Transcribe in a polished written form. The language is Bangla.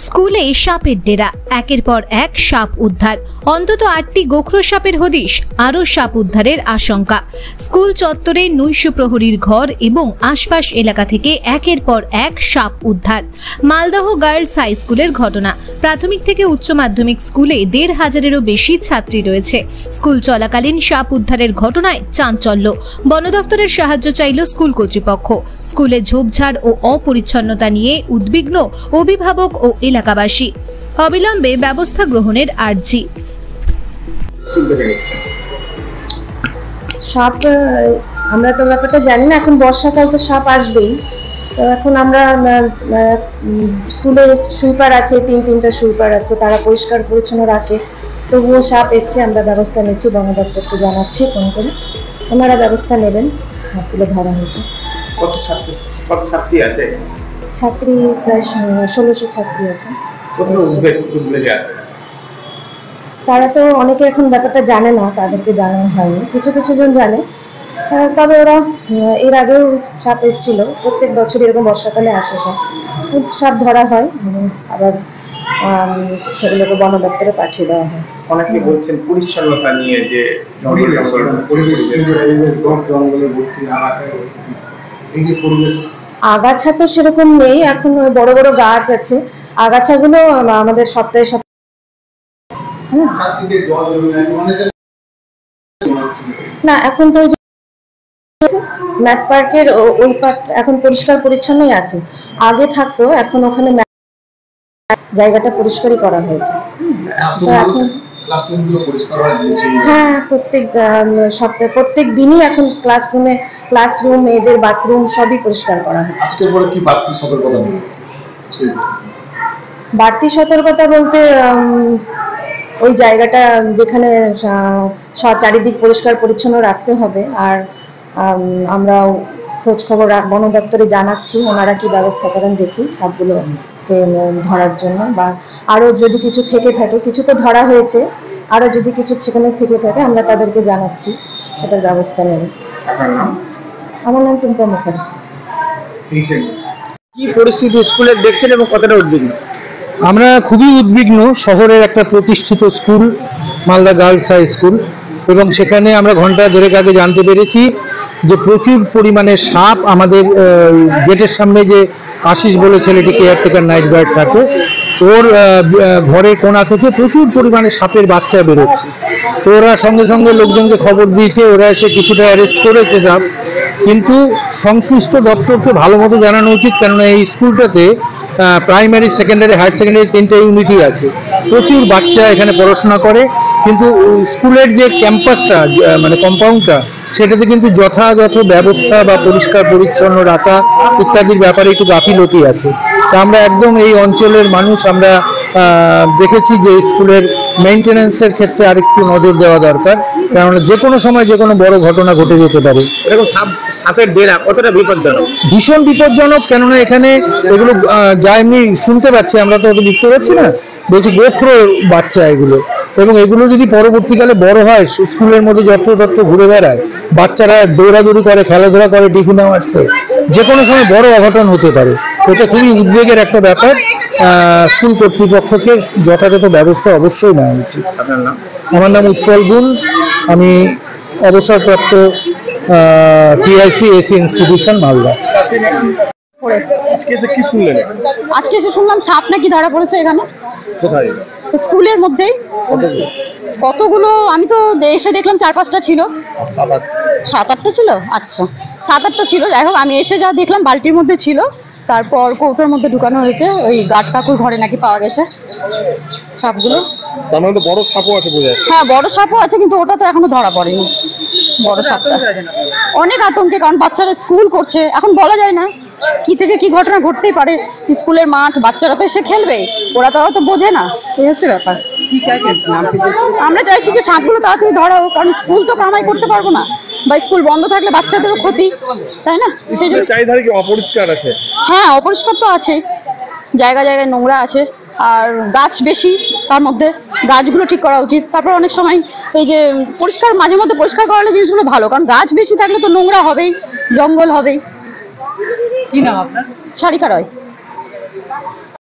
স্কুলে সাপের ডেরা, একের পর এক সাপ উদ্ধার। অন্তত 8টি গোখরো সাপের হদিশ, আরও সাপ উদ্ধারের আশঙ্কা। স্কুল চত্বরে নৈশ প্রহরীর ঘর এবং আশপাশ এলাকা থেকে একের পর এক সাপ উদ্ধার। মালদহ গার্লস হাই স্কুলের ঘটনা। প্রাথমিক থেকে উচ্চ মাধ্যমিক স্কুলে 1,500-এরও বেশি ছাত্রী রয়েছে। স্কুল চলাকালীন সাপ উদ্ধারের ঘটনায় চাঞ্চল্য। বন দফতরের সাহায্য চাইল স্কুল কর্তৃপক্ষ। স্কুলে ঝোপঝাড় ও অপরিচ্ছন্নতা নিয়ে উদ্বিগ্ন অভিভাবক ও এলাকাবাসী। অবিলম্বে ব্যবস্থা গ্রহণের আর্জি। সাপ আমরা তো ব্যাপারটা জানি না, এখন বর্ষাকাল তো সাপ আসবেই। তো এখন আমরা স্কুলে সুইপার আছে, তিনটা সুইপার আছে, তারা পরিষ্কার পরিচ্ছন্ন রাখে। তবুও সাপ এসছে, আমরা ব্যবস্থা নিচ্ছি, বন দপ্তরকে জানাচ্ছি ফোন করে, ওনারা ব্যবস্থা নেবেন। সাপগুলো ধরা হয়েছে। কত ছাত্রী আছে? ছাত্রী প্রায় 1600 ছাত্রী আছে। তারা তো অনেকে এখন ব্যাপারটা জানে না, তাদেরকে জানানো হয়নি, কিছু জন জানে। তবে ওরা এর আগেও সাপ এসেছিল, প্রত্যেক বছর এরকম বর্ষাকালে আসে সাপ ধরা হয়, আবার সেগুলোকে বন দপ্তরে পাঠিয়ে দেওয়া হয়। অনেকে বলছেন পরিচ্ছন্নতা নিয়ে যে আগাছা তো সেরকম নেই, এখন বড় বড় গাছ আছে। আগাছাগুলো আমাদের সপ্তাহে না, এখন তো ম্যাট পার্কের ওই পার্ট এখন পরিষ্কার পরিচ্ছন্নই আছে। আগে থাকতো, এখন ওখানে জায়গাটা পরিষ্কারই করা হয়েছে। এখন হ্যাঁ, প্রত্যেক সপ্তাহে প্রত্যেক দিনই এখন ক্লাসরুম, মেয়েদের বাথরুম সবই পরিষ্কার করা হচ্ছে। বাড়তি সতর্কতা বলতে ওই জায়গাটা যেখানে চারিদিক পরিষ্কার পরিচ্ছন্ন রাখতে হবে। আর আমরা খোঁজ খবর বন দপ্তরে জানাচ্ছি, ওনারা কি ব্যবস্থা করেন দেখি সাপগুলোকে ধরার জন্য। বা আরও যদি কিছু থেকে থাকে, কিছু তো ধরা হয়েছে, আরও যদি কিছু সেখানে থেকে থাকে আমরা তাদেরকে জানাচ্ছি, সেটার ব্যবস্থা নেব। আমার নাম টুম্পা মুখার্জি। কি পরিস্থিতি স্কুলের দেখছেন এবং কতটা উদ্বিগ্ন? আমরা খুবই উদ্বিগ্ন। শহরের একটা প্রতিষ্ঠিত school Malda girls high school, এবং সেখানে আমরা ঘন্টা দেড়েক আগে জানতে পেরেছি যে প্রচুর পরিমাণে সাপ আমাদের গেটের সামনে যে আশিস বলে ছেলেটি কেয়ারটেকার নাইট গার্ড থাকে, ওর ঘরের কোণা থেকে প্রচুর পরিমাণে সাপের বাচ্চা বেরোচ্ছে। তো ওরা সঙ্গে সঙ্গে লোকজনকে খবর দিয়েছে, ওরা এসে কিছুটা অ্যারেস্ট করেছে সাপ। কিন্তু সংশ্লিষ্ট দপ্তরকে ভালো মতো জানানো উচিত, কেননা এই স্কুলটাতে প্রাইমারি, সেকেন্ডারি, হায়ার সেকেন্ডারি 3টে ইউনিটই আছে। প্রচুর বাচ্চা এখানে পড়াশোনা করে, কিন্তু স্কুলের যে ক্যাম্পাসটা মানে কম্পাউন্ডটা, সেটাতে কিন্তু যথাযথ ব্যবস্থা বা পরিষ্কার পরিচ্ছন্ন রাখা ইত্যাদির ব্যাপারে একটু গাফিলতি আছে। তা আমরা একদম এই অঞ্চলের মানুষ আমরা দেখেছি যে স্কুলের মেইনটেনেন্সের ক্ষেত্রে আরেকটু নজর দেওয়া দরকার, কারণ যে কোনো সময় যে কোনো বড় ঘটনা ঘটে যেতে পারে। এরকম সাপের ডেরা কতটা বিপজ্জনক? ভীষণ বিপজ্জনক, কেননা এখানে এগুলো যা এমনি শুনতে পাচ্ছি, আমরা তো ওটা দেখতে পাচ্ছি না, বলছি গোখরো বাচ্চা এগুলো। এবং এগুলো যদি পরবর্তীকালে বড় হয়, স্কুলের মধ্যে যত্রতত্র ঘুরে বেড়ায়, বাচ্চারা দৌড়াদৌড়ি করে, খেলাধুলা করে, টিফিন আওয়ার্সে, যে কোনো সময় বড় অঘটন হতে পারে। এটা খুবই উদ্বেগের একটা ব্যাপার। স্কুল কর্তৃপক্ষকে যথাযথ ব্যবস্থা অবশ্যই নেওয়া উচিত। আমার নাম উৎপল গুণ, আমি অবসরপ্রাপ্ত টিআইসি এসি ইনস্টিটিউশন মালদা। আজকে এসে শুনলাম সাপ নাকি ধরা পড়েছে এখানে। কোথায়? স্কুলের মধ্যেই। কতগুলো আমি তো এসে দেখলাম 4-5টা ছিল। 7-8টা ছিল। আচ্ছা, 7-8টা ছিল। যাই হোক, আমি এসে যা দেখলাম বালতির মধ্যে ছিল, তারপর কৌটোর মধ্যে ঢুকানো হয়েছে। ওই গার্ড কাকুর ঘরে নাকি পাওয়া গেছে সাপগুলো। তার মানে তো বড় সাপও আছে বোঝা যাচ্ছে। হ্যাঁ, বড় সাপও আছে, কিন্তু ওটা তো এখনো ধরা পড়েনি। বড় সাপটা অনেক আতঙ্কে, কারণ বাচ্চারা স্কুল করছে, এখন বলা যায় না কি থেকে কি ঘটনা ঘটতেই পারে। স্কুলের মাঠ, বাচ্চারা তো এসে খেলবে, ওরা তো বোঝে না, এই হচ্ছে ব্যাপার। আমরা চাইছি যে সাপগুলো তাড়াতাড়ি ধরা হোক, কারণ স্কুল তো কামাই করতে পারবো না, বা স্কুল বন্ধ থাকলে বাচ্চাদেরও ক্ষতি, তাই না? সেই জন্য চারিধারে কি অপরিষ্কার আছে? হ্যাঁ, অপরিষ্কার তো আছে, জায়গায় জায়গায় নোংরা আছে, আর গাছ বেশি, তার মধ্যে গাছগুলো ঠিক করা উচিত। তারপর অনেক সময় এই যে পরিষ্কার, মাঝে মধ্যে পরিষ্কার করালে জিনিসগুলো ভালো, কারণ গাছ বেশি থাকলে তো নোংরা হবেই, জঙ্গল হবেই। কি নাম আপনার? সারিকা রয়।